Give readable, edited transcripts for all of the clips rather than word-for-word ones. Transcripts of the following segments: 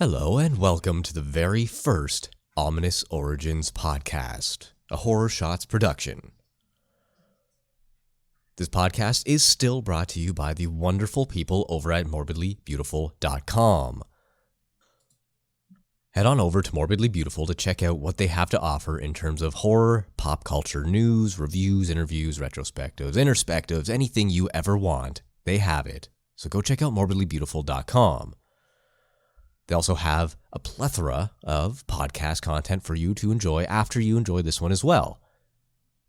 Hello and welcome to the very first Ominous Origins podcast, a Horror Shots production. This podcast is still brought to you by the wonderful people over at morbidlybeautiful.com. Head on over to Morbidly Beautiful to check out what they have to offer in terms of horror, pop culture news, reviews, interviews, retrospectives, introspectives, anything you ever want. They have it. So go check out morbidlybeautiful.com. They also have a plethora of podcast content for you to enjoy after you enjoy this one as well.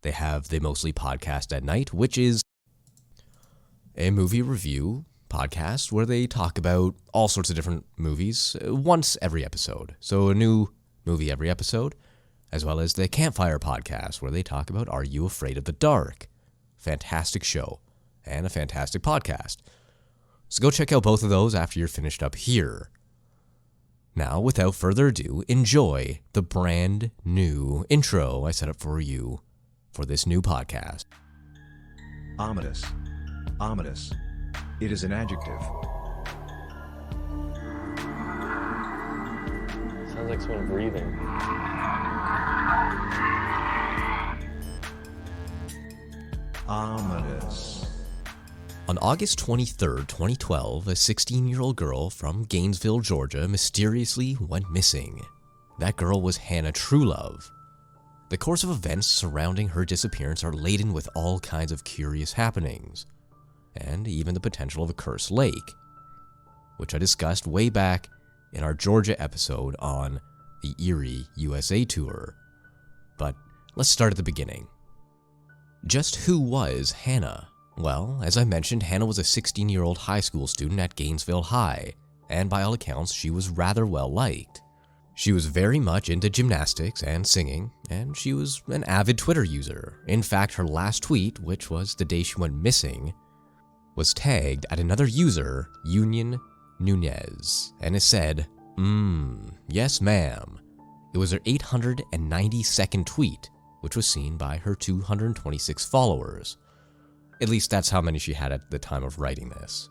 They have They Mostly Podcast at Night, which is a movie review podcast where they talk about all sorts of different movies once every episode. So a new movie every episode, as well as the Campfire podcast where they talk about Are You Afraid of the Dark? Fantastic show and a fantastic podcast. So go check out both of those after you're finished up here. Now, without further ado, enjoy the brand new intro I set up for you for this new podcast. Ominous. Ominous. It is an adjective. Sounds like someone breathing. Ominous. On August 23, 2012, a 16-year-old girl from Gainesville, Georgia, mysteriously went missing. That girl was Hannah Truelove. The course of events surrounding her disappearance are laden with all kinds of curious happenings, and even the potential of a cursed lake, which I discussed way back in our Georgia episode on the Erie, USA tour. But let's start at the beginning. Just who was Hannah? Well, as I mentioned, Hannah was a 16-year-old high school student at Gainesville High, and by all accounts, she was rather well liked. She was very much into gymnastics and singing, and she was an avid Twitter user. In fact, her last tweet, which was the day she went missing, was tagged at another user, Union Nunez, and it said, yes ma'am. It was her 892nd tweet, which was seen by her 226 followers. At least that's how many she had at the time of writing this.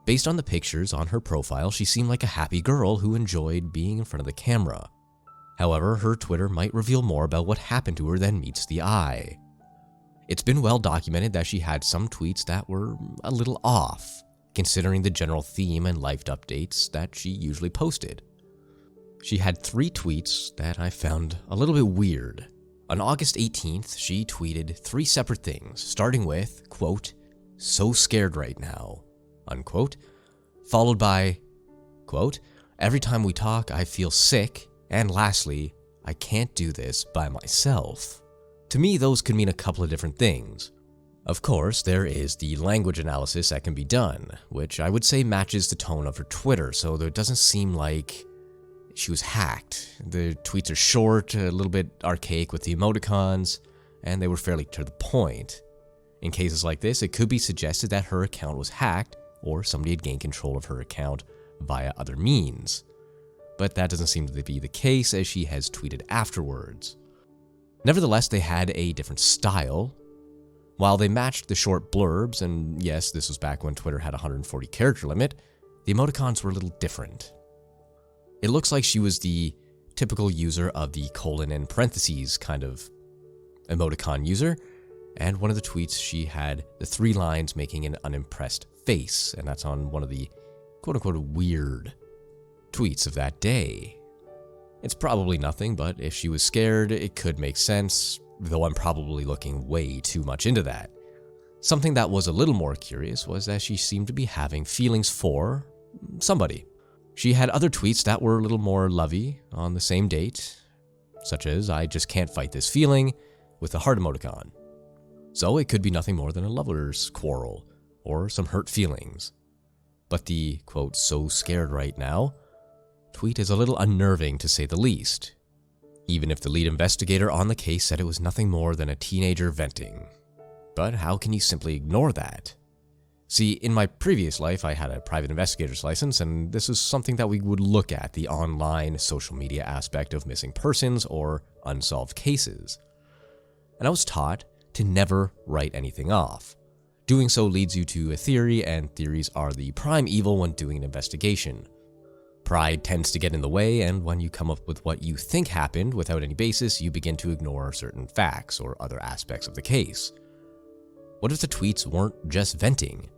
Based on the pictures on her profile, she seemed like a happy girl who enjoyed being in front of the camera. However, her Twitter might reveal more about what happened to her than meets the eye. It's been well documented that she had some tweets that were a little off, considering the general theme and life updates that she usually posted. She had 3 tweets that I found a little bit weird. On August 18th, she tweeted 3 separate things, starting with, quote, "So scared right now," unquote, followed by, quote, "Every time we talk, I feel sick," and lastly, "I can't do this by myself." To me, those could mean a couple of different things. Of course, there is the language analysis that can be done, which I would say matches the tone of her Twitter, so there doesn't seem like she was hacked. The tweets are short, a little bit archaic with the emoticons, and they were fairly to the point. In cases like this, it could be suggested that her account was hacked, or somebody had gained control of her account via other means. But that doesn't seem to be the case, as she has tweeted afterwards. Nevertheless, they had a different style. While they matched the short blurbs, and yes, this was back when Twitter had a 140 character limit, the emoticons were a little different. It looks like she was the typical user of the colon and parentheses kind of emoticon user, and one of the tweets she had the 3 lines making an unimpressed face, and that's on one of the quote-unquote weird tweets of that day. It's probably nothing, but if she was scared, it could make sense, though I'm probably looking way too much into that. Something that was a little more curious was that she seemed to be having feelings for somebody. She had other tweets that were a little more lovey on the same date, such as, "I just can't fight this feeling," with a heart emoticon. So it could be nothing more than a lover's quarrel, or some hurt feelings. But the, quote, "so scared right now" tweet is a little unnerving to say the least, even if the lead investigator on the case said it was nothing more than a teenager venting. But how can you simply ignore that? See, in my previous life, I had a private investigator's license, and this is something that we would look at, the online social media aspect of missing persons or unsolved cases. And I was taught to never write anything off. Doing so leads you to a theory, and theories are the prime evil when doing an investigation. Pride tends to get in the way, and when you come up with what you think happened without any basis, you begin to ignore certain facts or other aspects of the case. What if the tweets weren't just venting?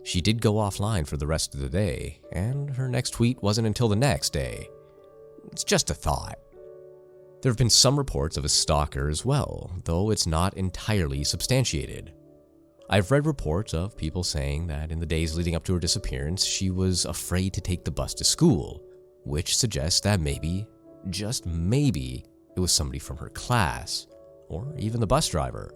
She did go offline for the rest of the day, and her next tweet wasn't until the next day. It's just a thought. There have been some reports of a stalker as well, though it's not entirely substantiated. I've read reports of people saying that in the days leading up to her disappearance, she was afraid to take the bus to school, which suggests that maybe, just maybe, it was somebody from her class, or even the bus driver.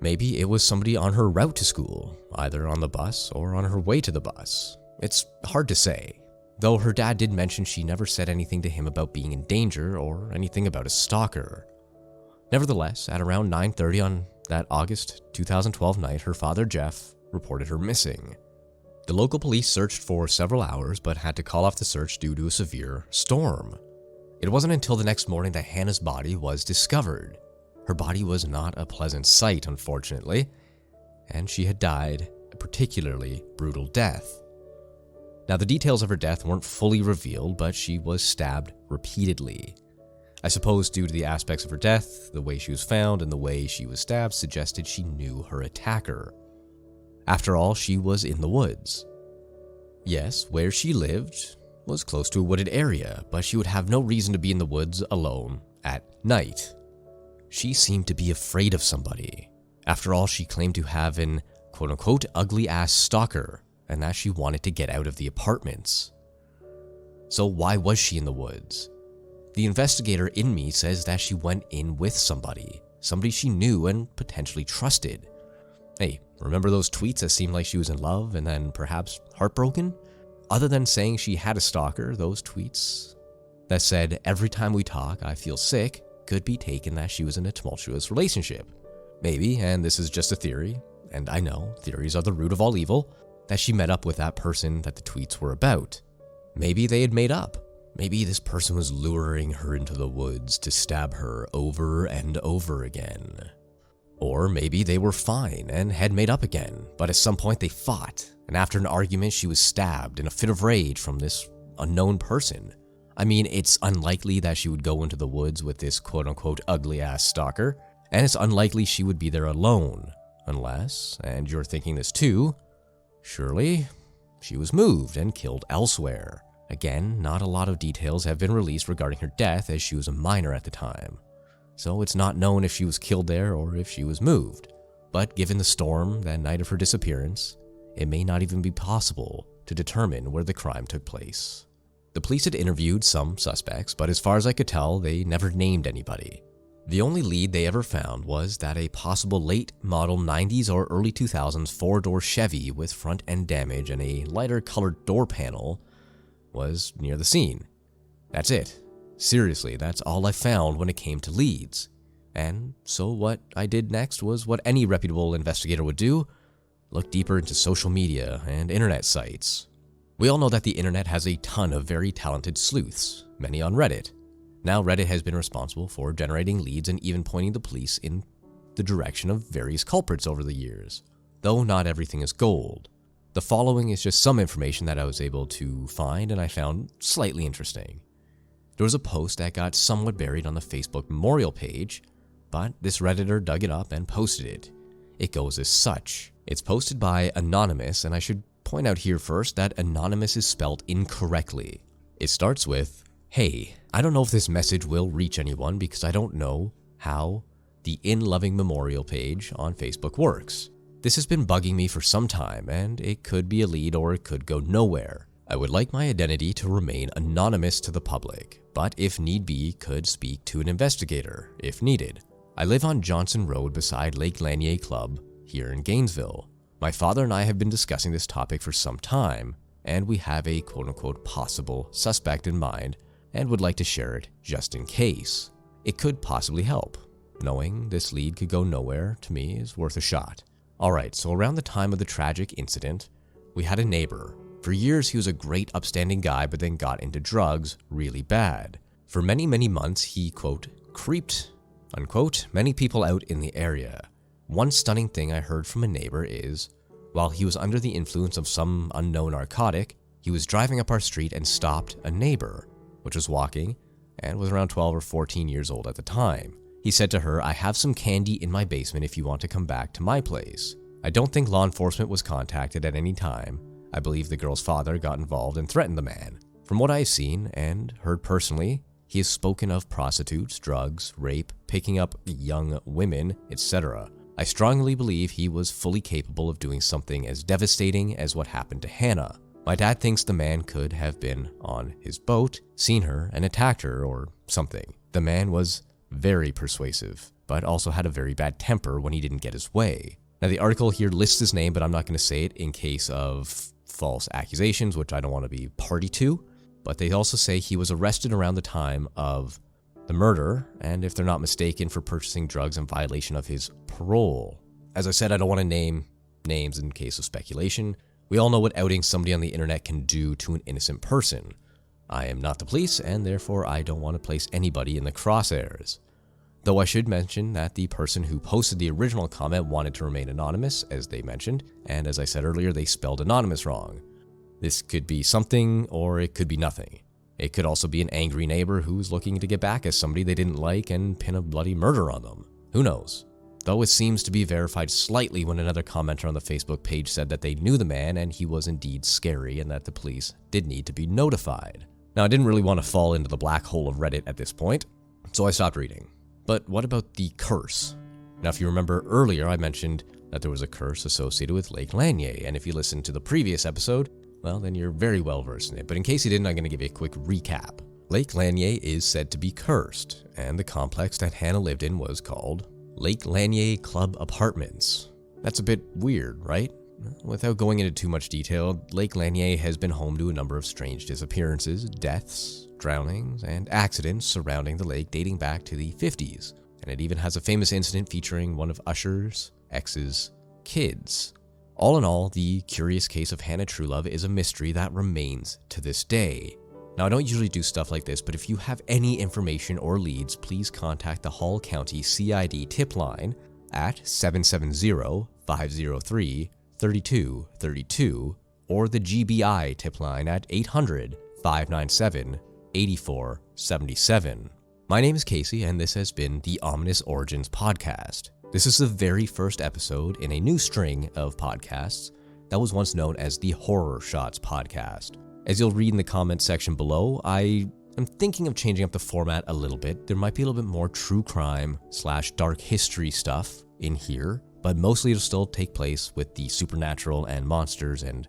Maybe it was somebody on her route to school, either on the bus or on her way to the bus. It's hard to say, though her dad did mention she never said anything to him about being in danger or anything about a stalker. Nevertheless, at around 9:30 on that August 2012 night, her father, Jeff, reported her missing. The local police searched for several hours but had to call off the search due to a severe storm. It wasn't until the next morning that Hannah's body was discovered. Her body was not a pleasant sight, unfortunately, and she had died a particularly brutal death. Now, the details of her death weren't fully revealed, but she was stabbed repeatedly. I suppose due to the aspects of her death, the way she was found and the way she was stabbed suggested she knew her attacker. After all, she was in the woods. Yes, where she lived was close to a wooded area, but she would have no reason to be in the woods alone at night. She seemed to be afraid of somebody. After all, she claimed to have an quote-unquote ugly-ass stalker, and that she wanted to get out of the apartments. So why was she in the woods? The investigator in me says that she went in with somebody she knew and potentially trusted. Hey, remember those tweets that seemed like she was in love and then perhaps heartbroken? Other than saying she had a stalker, those tweets that said, "Every time we talk, I feel sick," could be taken that she was in a tumultuous relationship. Maybe, and this is just a theory, and I know theories are the root of all evil, that she met up with that person that the tweets were about. Maybe they had made up. Maybe this person was luring her into the woods to stab her over and over again. Or maybe they were fine and had made up again, but at some point they fought, and after an argument she was stabbed in a fit of rage from this unknown person. I mean, it's unlikely that she would go into the woods with this quote-unquote ugly-ass stalker, and it's unlikely she would be there alone, unless, and you're thinking this too, surely she was moved and killed elsewhere. Again, not a lot of details have been released regarding her death as she was a minor at the time, so it's not known if she was killed there or if she was moved. But given the storm that night of her disappearance, it may not even be possible to determine where the crime took place. The police had interviewed some suspects, but as far as I could tell, they never named anybody. The only lead they ever found was that a possible late model 90s or early 2000s four-door Chevy with front end damage and a lighter colored door panel was near the scene. That's it. Seriously, that's all I found when it came to leads. And so what I did next was what any reputable investigator would do: look deeper into social media and internet sites. We all know that the internet has a ton of very talented sleuths, many on Reddit. Now Reddit has been responsible for generating leads and even pointing the police in the direction of various culprits over the years, though not everything is gold. The following is just some information that I was able to find and I found slightly interesting. There was a post that got somewhat buried on the Facebook memorial page, but this Redditor dug it up and posted it. It goes as such. It's posted by Anonymous, and I should point out here first that Anonymous is spelled incorrectly. It starts with, "Hey, I don't know if this message will reach anyone because I don't know how the In Loving Memorial page on Facebook works. This has been bugging me for some time, and it could be a lead or it could go nowhere. I would like my identity to remain anonymous to the public, but if need be, could speak to an investigator if needed. I live on Johnson Road beside Lake Lanier Club here in Gainesville. My father and I have been discussing this topic for some time, and we have a quote-unquote possible suspect in mind and would like to share it just in case. It could possibly help. Knowing this lead could go nowhere, to me, is worth a shot." Alright, so around the time of the tragic incident, we had a neighbor. For years he was a great upstanding guy, but then got into drugs really bad. For many months he, quote, creeped, unquote, many people out in the area. One stunning thing I heard from a neighbor is, while he was under the influence of some unknown narcotic, He was driving up our street and stopped a neighbor, which was walking and was around 12 or 14 years old at the time. He said to her, "I have some candy in my basement if you want to come back to my place." I don't think law enforcement was contacted at any time. I believe the girl's father got involved and threatened the man. From what I've seen and heard personally, he has spoken of prostitutes, drugs, rape, picking up young women, etc. I strongly believe he was fully capable of doing something as devastating as what happened to Hannah. My dad thinks the man could have been on his boat, seen her, and attacked her or something. The man was very persuasive, but also had a very bad temper when he didn't get his way. Now, the article here lists his name, but I'm not going to say it in case of false accusations, which I don't want to be party to. But they also say he was arrested around the time of the murder, and if they're not mistaken, for purchasing drugs in violation of his parole. As I said, I don't want to name names in case of speculation. We all know what outing somebody on the internet can do to an innocent person. I am not the police, and therefore I don't want to place anybody in the crosshairs. Though I should mention that the person who posted the original comment wanted to remain anonymous, as they mentioned, and as I said earlier, they spelled anonymous wrong. This could be something, or it could be nothing. It could also be an angry neighbor who's looking to get back at somebody they didn't like and pin a bloody murder on them. Who knows? Though it seems to be verified slightly when another commenter on the Facebook page said that they knew the man and he was indeed scary and that the police did need to be notified. Now, I didn't really want to fall into the black hole of Reddit at this point, so I stopped reading. But what about the curse? Now, if you remember earlier, I mentioned that there was a curse associated with Lake Lanier, and if you listened to the previous episode, well, then you're very well versed in it. But in case you didn't, I'm going to give you a quick recap. Lake Lanier is said to be cursed, and the complex that Hannah lived in was called Lake Lanier Club Apartments. That's a bit weird, right? Without going into too much detail, Lake Lanier has been home to a number of strange disappearances, deaths, drownings, and accidents surrounding the lake dating back to the 50s. And it even has a famous incident featuring one of Usher's ex's kids. All in all, the curious case of Hannah Truelove is a mystery that remains to this day. Now, I don't usually do stuff like this, but if you have any information or leads, please contact the Hall County CID tip line at 770-503-3232 or the GBI tip line at 800-597-8477. My name is Casey, and this has been the Ominous Origins podcast. This is the very first episode in a new string of podcasts that was once known as the Horror Shots podcast. As you'll read in the comments section below, I am thinking of changing up the format a little bit. There might be a little bit more true crime / dark history stuff in here, but mostly it'll still take place with the supernatural and monsters and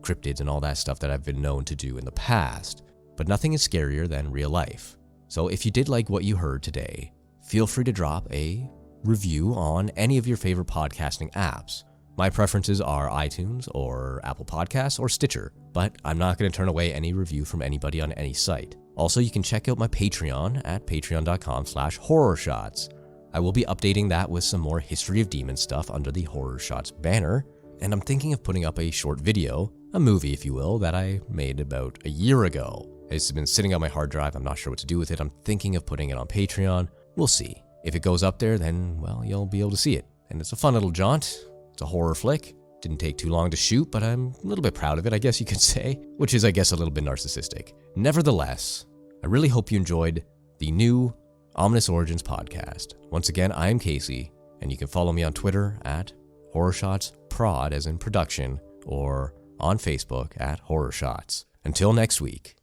cryptids and all that stuff that I've been known to do in the past. But nothing is scarier than real life. So if you did like what you heard today, feel free to drop a review on any of your favorite podcasting apps. My preferences are iTunes or Apple Podcasts or Stitcher, but I'm not going to turn away any review from anybody on any site. Also, you can check out my Patreon at patreon.com/horrorshots. I will be updating that with some more History of Demons stuff under the Horror Shots banner, and I'm thinking of putting up a short video, a movie if you will, that I made about a year ago. It's been sitting on my hard drive, I'm not sure what to do with it. I'm thinking of putting it on Patreon. We'll see. If it goes up there, then, well, you'll be able to see it. And it's a fun little jaunt. It's a horror flick. Didn't take too long to shoot, but I'm a little bit proud of it, I guess you could say, which is, I guess, a little bit narcissistic. Nevertheless, I really hope you enjoyed the new Ominous Origins podcast. Once again, I'm Casey, and you can follow me on Twitter at HorrorShotsProd, as in production, or on Facebook at HorrorShots. Until next week.